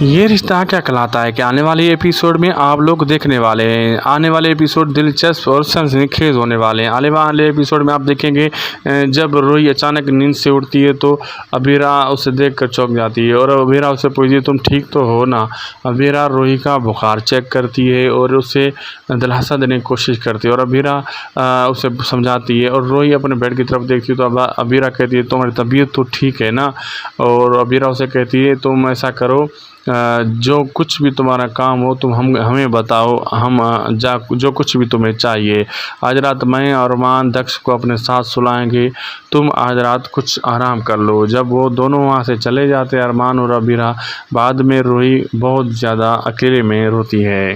ये रिश्ता क्या कहलाता है कि आने वाले एपिसोड में आप लोग देखने वाले हैं। आने वाले एपिसोड दिलचस्प और सनसनीखेज होने वाले हैं। आने वाले एपिसोड में आप देखेंगे जब रूही अचानक नींद से उठती है तो अबीरा उसे देखकर चौंक जाती है और अबीरा उसे पूछती है, तुम ठीक तो हो ना। अबीरा रूही का बुखार चेक करती है और उसे दिलासा देने की कोशिश करती है और अबीरा उसे समझाती है और रूही अपने बेड की तरफ देखती है तो अब अबीरा कहती है, तुम्हारी तबीयत तो ठीक है ना। और अबीरा उसे कहती है, तुम ऐसा करो, जो कुछ भी तुम्हारा काम हो तुम हमें बताओ, हम जो कुछ भी तुम्हें चाहिए। आज रात मैं और अरमान दक्ष को अपने साथ सुलाएंगे, तुम आज रात कुछ आराम कर लो। जब वो दोनों वहाँ से चले जाते हैं अरमान और अबीरा, बाद में रूही बहुत ज़्यादा अकेले में रोती है।